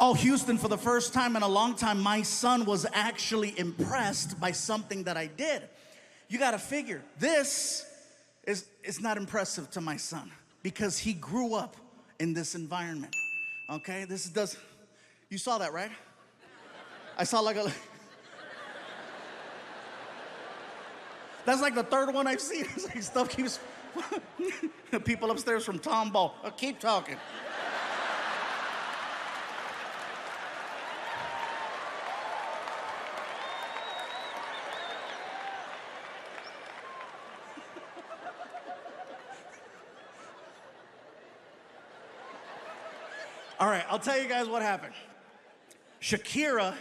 Oh, Houston, for the first time in a long time, my son was actually impressed by something that I did. You gotta figure, this is not impressive to my son because he grew up in this environment, okay? You saw that, right? I saw like a, that's like the third one I've seen. It's like stuff keeps, people upstairs from Tombow, keep talking. All right, I'll tell you guys what happened. Shakira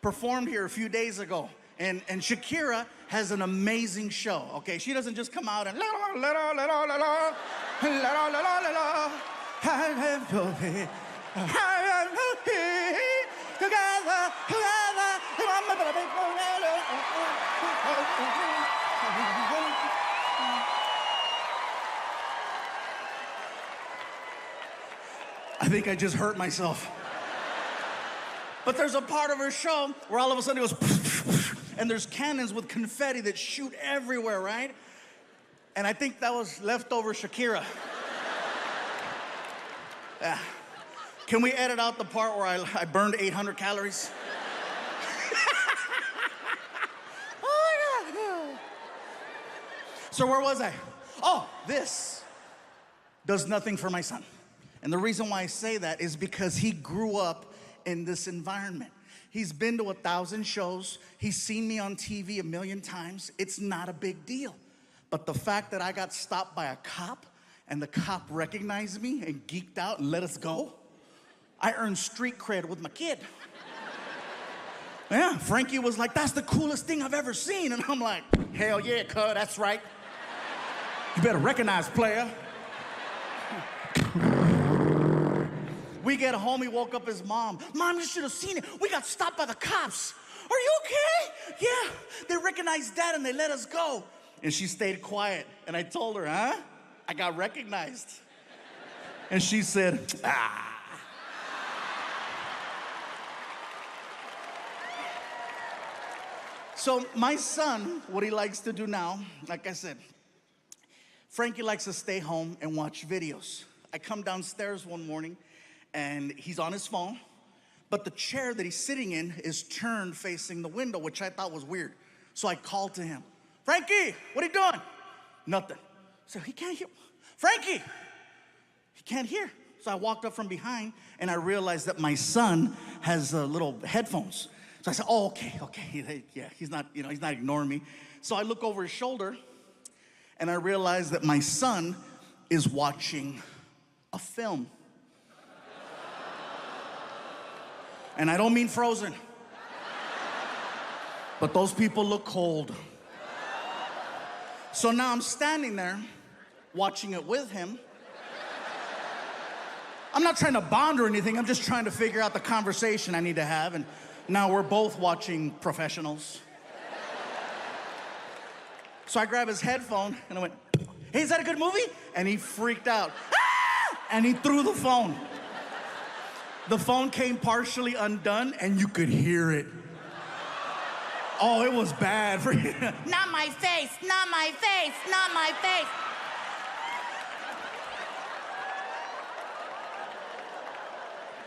performed here a few days ago, and Shakira has an amazing show, okay? She doesn't just come out and la la la la la la la la la la la la. I think I just hurt myself. But there's a part of her show where all of a sudden it goes, and there's cannons with confetti that shoot everywhere, right? And I think that was leftover Shakira. Yeah. Can we edit out the part where I burned 800 calories? Oh my God. So where was I? Oh, this does nothing for my son. And the reason why I say that is because he grew up in this environment. He's been to 1,000 shows. He's seen me on TV 1,000,000 times. It's not a big deal. But the fact that I got stopped by a cop and the cop recognized me and geeked out and let us go, I earned street cred with my kid. Yeah, Frankie was like, that's the coolest thing I've ever seen. And I'm like, hell yeah, cuz, that's right. You better recognize, player. We get home, he woke up his mom. Mom, you should have seen it. We got stopped by the cops. Are you okay? Yeah, they recognized Dad and they let us go. And she stayed quiet. And I told her, huh? I got recognized. And she said, ah. So my son, what he likes to do now, like I said, Frankie likes to stay home and watch videos. I come downstairs one morning, and he's on his phone, but the chair that he's sitting in is turned facing the window, which I thought was weird. So I called to him, Frankie, what are you doing? Nothing. So he can't hear. Frankie, he can't hear. So I walked up from behind, and I realized that my son has little headphones. So I said, oh, okay. Yeah, he's not ignoring me. So I look over his shoulder, and I realize that my son is watching a film. And I don't mean Frozen. But those people look cold. So now I'm standing there watching it with him. I'm not trying to bond or anything. I'm just trying to figure out the conversation I need to have. And now we're both watching professionals. So I grab his headphone and I went, hey, is that a good movie? And he freaked out. Ah! And he threw the phone. The phone came partially undone and you could hear it. Oh, it was bad for you. Not my face, not my face, not my face.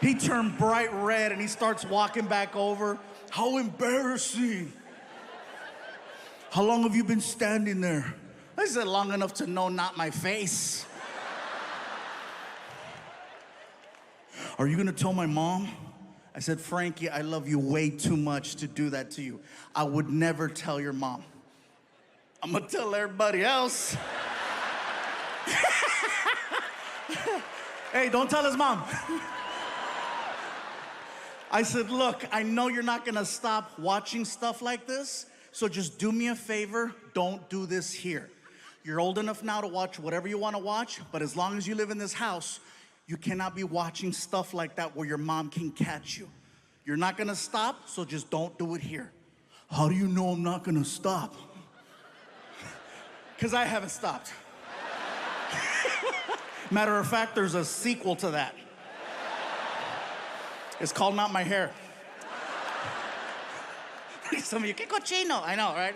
He turned bright red and he starts walking back over. How embarrassing. How long have you been standing there? I said, long enough to know not my face. Are you gonna tell my mom? I said, Frankie, I love you way too much to do that to you. I would never tell your mom. I'm gonna tell everybody else. Hey, don't tell his mom. I said, look, I know you're not gonna stop watching stuff like this, so just do me a favor, don't do this here. You're old enough now to watch whatever you wanna watch, but as long as you live in this house, you cannot be watching stuff like that where your mom can catch you. You're not gonna stop, so just don't do it here. How do you know I'm not gonna stop? Because I haven't stopped. Matter of fact, there's a sequel to that. It's called Not My Hair. Some of you, que cochino. I know, right?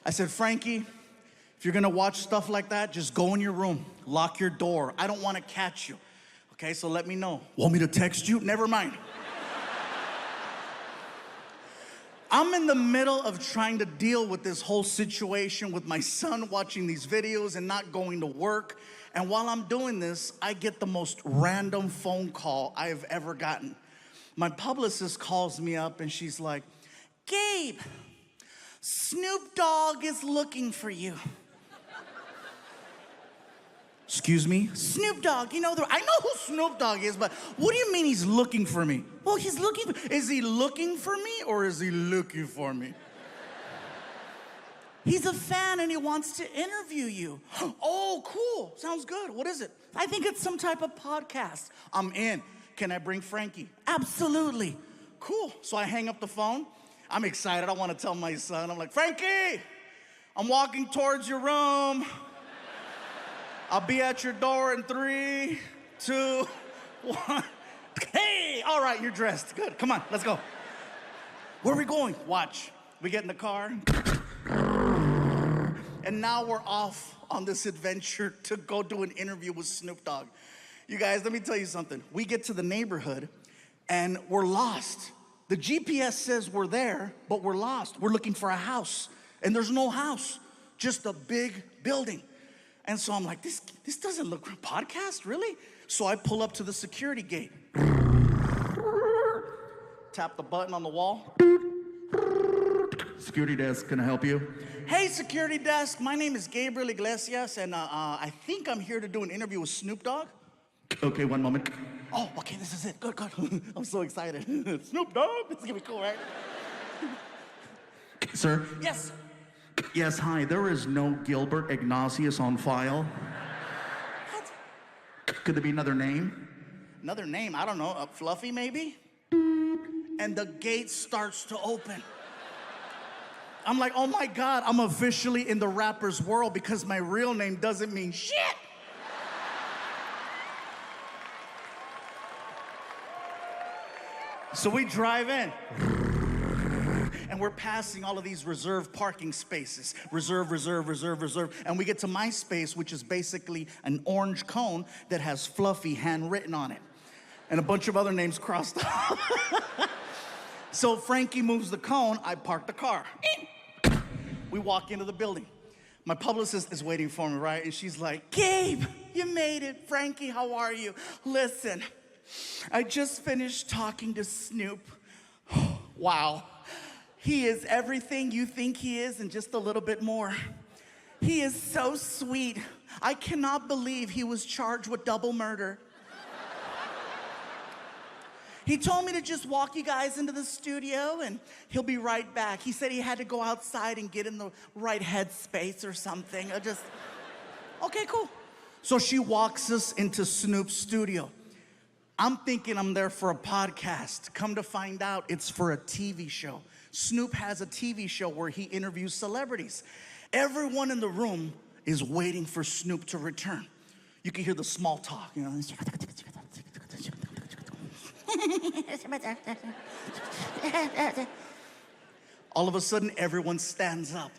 I said, Frankie, if you're gonna watch stuff like that, just go in your room, lock your door. I don't wanna catch you. Okay, so let me know. Want me to text you? Never mind. I'm in the middle of trying to deal with this whole situation with my son watching these videos and not going to work. And while I'm doing this, I get the most random phone call I have ever gotten. My publicist calls me up and she's like, Gabe, Snoop Dogg is looking for you. Excuse me? Snoop Dogg, you know, I know who Snoop Dogg is, but what do you mean he's looking for me? Well, he's looking, is he looking for me or is he looking for me? He's a fan and he wants to interview you. Oh, cool, sounds good. What is it? I think it's some type of podcast. I'm in. Can I bring Frankie? Absolutely. Cool. So I hang up the phone. I'm excited. I want to tell my son. I'm like, Frankie, I'm walking towards your room. I'll be at your door in 3, 2, 1. Hey, all right, you're dressed. Good. Come on, let's go. Where are we going? Watch. We get in the car. And now we're off on this adventure to go do an interview with Snoop Dogg. You guys, let me tell you something. We get to the neighborhood and we're lost. The GPS says we're there, but we're lost. We're looking for a house and there's no house, just a big building. And so I'm like, this doesn't look like a podcast, really? So I pull up to the security gate. Tap the button on the wall. Security desk, can I help you? Hey, security desk, my name is Gabriel Iglesias, and I think I'm here to do an interview with Snoop Dogg. Okay, one moment. Oh, okay, this is it. Good, good. I'm so excited. Snoop Dogg? This is gonna be cool, right? Sir? Yes. Yes, hi. There is no Gilbert Ignatius on file. What? Could there be another name? Another name? I don't know. Fluffy, maybe? And the gate starts to open. I'm like, oh my God, I'm officially in the rapper's world because my real name doesn't mean shit. So we drive in. And we're passing all of these reserved parking spaces. Reserve, reserve, reserve, reserve. And we get to my space, which is basically an orange cone that has Fluffy handwritten on it. And a bunch of other names crossed off. So Frankie moves the cone, I park the car. We walk into the building. My publicist is waiting for me, right? And she's like, Gabe, you made it. Frankie, how are you? Listen, I just finished talking to Snoop. Wow. He is everything you think he is and just a little bit more. He is so sweet. I cannot believe he was charged with double murder. He told me to just walk you guys into the studio and he'll be right back. He said he had to go outside and get in the right headspace or something. Okay, cool. So she walks us into Snoop's studio. I'm thinking I'm there for a podcast. Come to find out, it's for a TV show. Snoop has a TV show where he interviews celebrities. Everyone in the room is waiting for Snoop to return. You can hear the small talk, you know. All of a sudden, everyone stands up.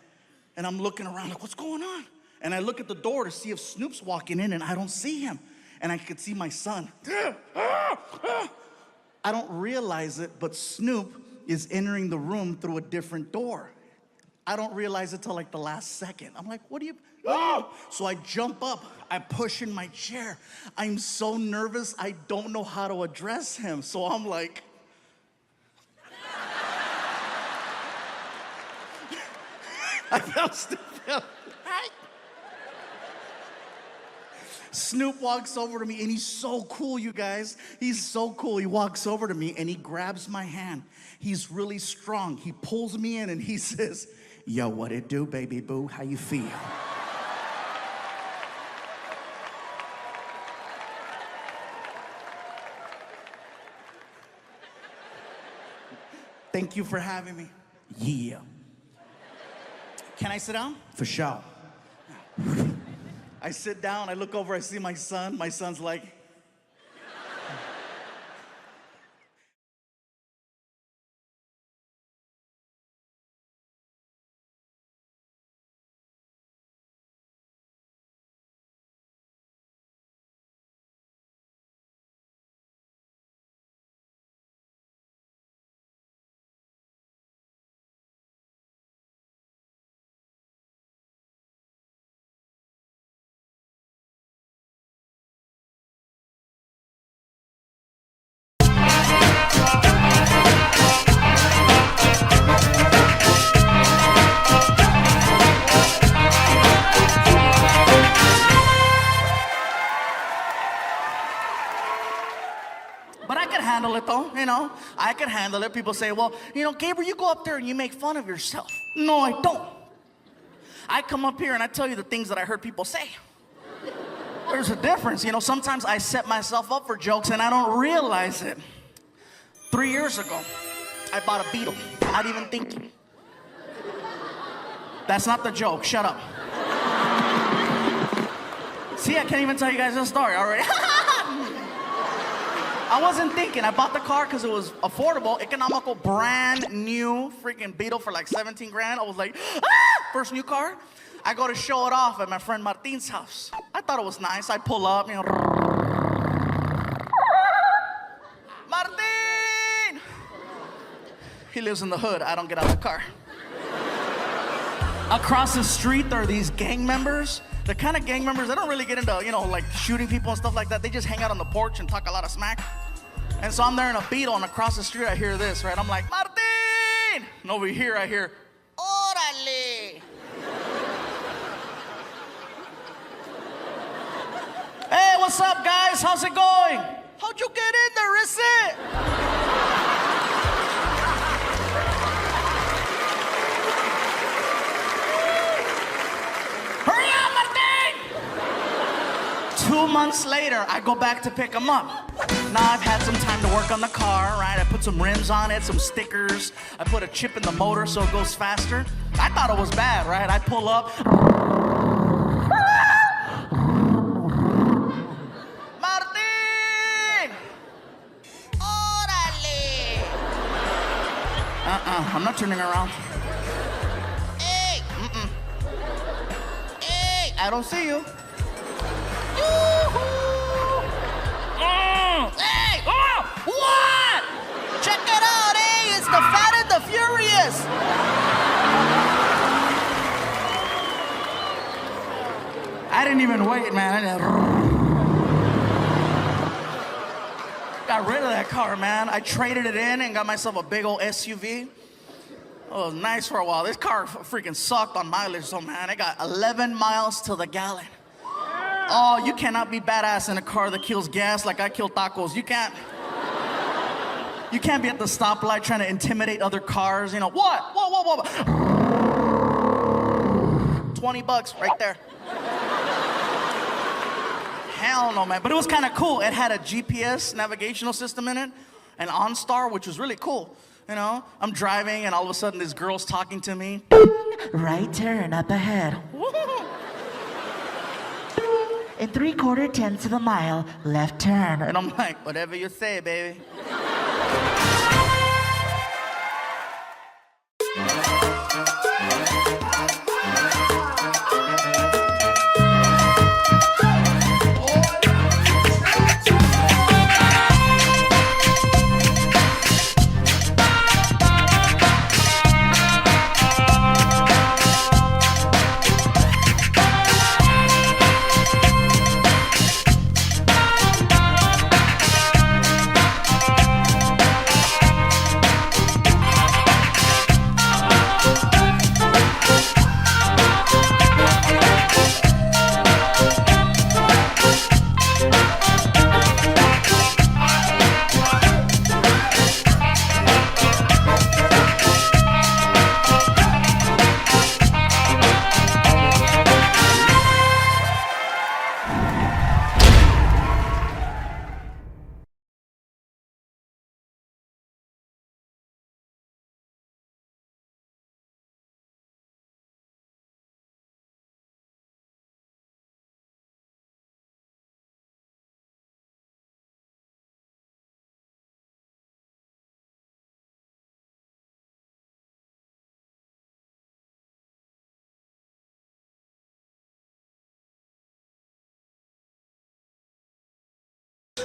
And I'm looking around like, what's going on? And I look at the door to see if Snoop's walking in, and I don't see him. And I could see my son. I don't realize it, but Snoop is entering the room through a different door. I don't realize it till like the last second. I'm like, what do you? So I jump up, I push in my chair. I'm so nervous, I don't know how to address him. So I'm like, I felt stupid. Snoop walks over to me and he's so cool, you guys. He's so cool. He walks over to me and he grabs my hand. He's really strong. He pulls me in and he says, yo, what it do, baby boo? How you feel? Thank you for having me. Yeah. Can I sit down? For sure. I sit down, I look over, I see my son. My son's like, But I could handle it though, I could handle it. People say, well, Gabriel, you go up there and you make fun of yourself. No, I don't. I come up here and I tell you the things that I heard people say. There's a difference. Sometimes I set myself up for jokes and I don't realize it. 3 years ago, I bought a Beetle, not even thinking. That's not the joke, shut up. See, I can't even tell you guys this story already. I wasn't thinking. I bought the car because it was affordable, economical, brand new freaking Beetle for like 17 grand. I was like, first new car. I go to show it off at my friend Martin's house. I thought it was nice. I pull up, Martin! He lives in the hood. I don't get out of the car. Across the street, there are these gang members. The kind of gang members that don't really get into, like shooting people and stuff like that. They just hang out on the porch and talk a lot of smack. And so I'm there in a Beetle, and across the street I hear this, right? I'm like, Martin! And over here I hear, Órale! Hey, what's up, guys? How's it going? How'd you get in there, is it? Hurry up, Martin! 2 months later, I go back to pick him up. Now I've had some time to work on the car, right? I put some rims on it, some stickers. I put a chip in the motor so it goes faster. I thought it was bad, right? I pull up. Martin! Órale! I'm not turning around. Hey! Hey! I don't see you. Hey! Oh! What? Check it out, hey! It's the Fat and the Furious! I didn't even wait, man. Got rid of that car, man. I traded it in and got myself a big old SUV. Oh, it was nice for a while. This car freaking sucked on mileage, so man, I got 11 miles to the gallon. Oh, you cannot be badass in a car that kills gas like I kill tacos. You can't be at the stoplight trying to intimidate other cars. What? Whoa. $20 right there. Hell no, man. But it was kind of cool. It had a GPS navigational system in it, an OnStar, which was really cool. I'm driving and all of a sudden this girl's talking to me. Right turn up ahead. In 3/4 of a mile, left turn. And I'm like, whatever you say, baby.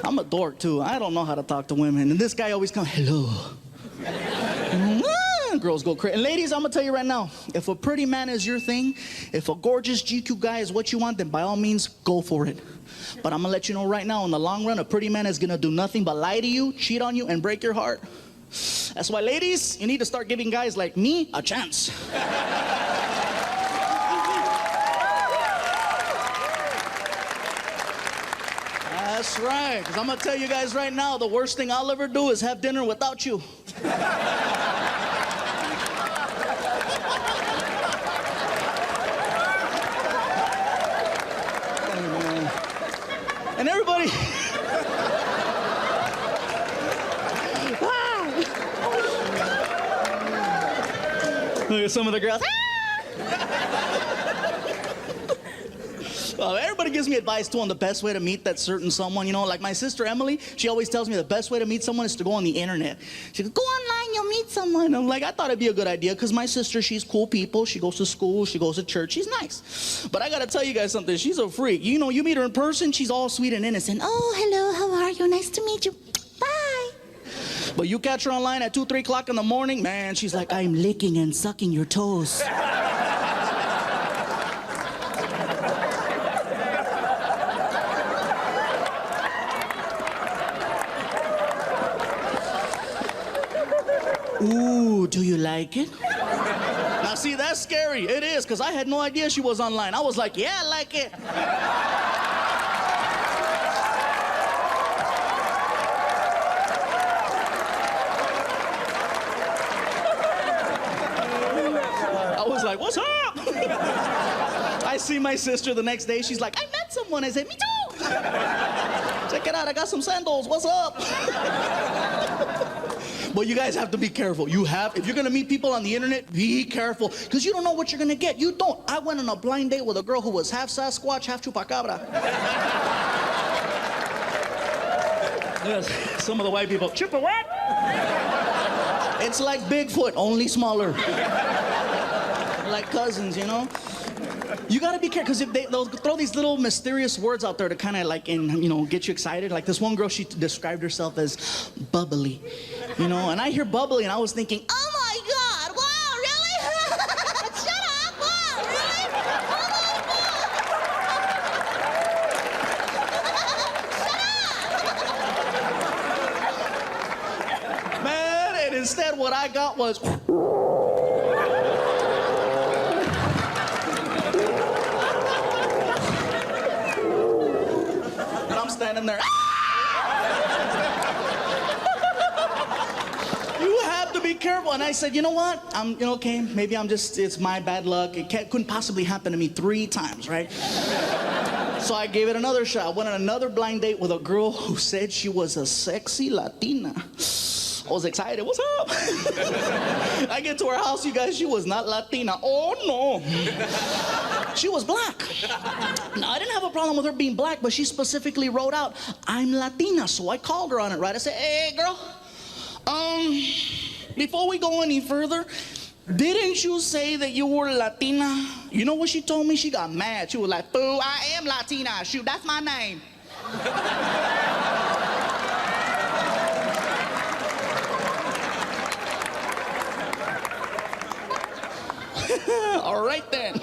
I'm a dork too. I don't know how to talk to women. And this guy always comes, hello. Girls go crazy. And ladies, I'm gonna tell you right now, if a pretty man is your thing, if a gorgeous GQ guy is what you want, then by all means, go for it. But I'm gonna let you know right now, in the long run, a pretty man is gonna do nothing but lie to you, cheat on you, and break your heart. That's why, ladies, you need to start giving guys like me a chance. That's That's right, because I'm going to tell you guys right now, the worst thing I'll ever do is have dinner without you. And everybody... Look at some of the girls. Everybody gives me advice too on the best way to meet that certain someone. You know, like my sister Emily, she always tells me the best way to meet someone is to go on the internet. She goes, go online, you'll meet someone. I'm like, I thought it'd be a good idea because my sister, she's cool people. She goes to school, she goes to church, she's nice. But I gotta tell you guys something, she's a freak. You know, you meet her in person, she's all sweet and innocent. Oh, hello, how are you? Nice to meet you. Bye. But you catch her online at 2, 3 o'clock in the morning, man, she's like, I'm licking and sucking your toes. Ooh, do you like it? Now, see, that's scary. It is, because I had no idea she was online. I was like, yeah, I like it. I was like, what's up? I see my sister the next day. She's like, I met someone. I said, me too. Check it out. I got some sandals. What's up? But you guys have to be careful. If you're gonna meet people on the internet, be careful, because you don't know what you're gonna get. You don't. I went on a blind date with a girl who was half Sasquatch, half Chupacabra. Yes, some of the white people, Chupa what? It's like Bigfoot, only smaller. Like cousins, you know? You gotta be careful, because they'll throw these little mysterious words out there to kind of like, get you excited. Like this one girl, she described herself as Bubbly, you know? And I hear Bubbly, and I was thinking, oh my God, wow, really? Shut up, wow, really? Shut up! Man, and instead what I got was... standing there. You have to be careful. And I said, you know what? Okay, maybe it's my bad luck. Couldn't possibly happen to me 3 times, right? So I gave it another shot. I went on another blind date with a girl who said she was a sexy Latina. I was excited. What's up? I get to her house, you guys, she was not Latina. Oh, no. She was black. Now, I didn't have a problem with her being black, but she specifically wrote out, I'm Latina. So I called her on it, right? I said, hey, girl, before we go any further, didn't you say that you were Latina? You know what she told me? She got mad. She was like, boo, I am Latina. Shoot, that's my name. All right, then.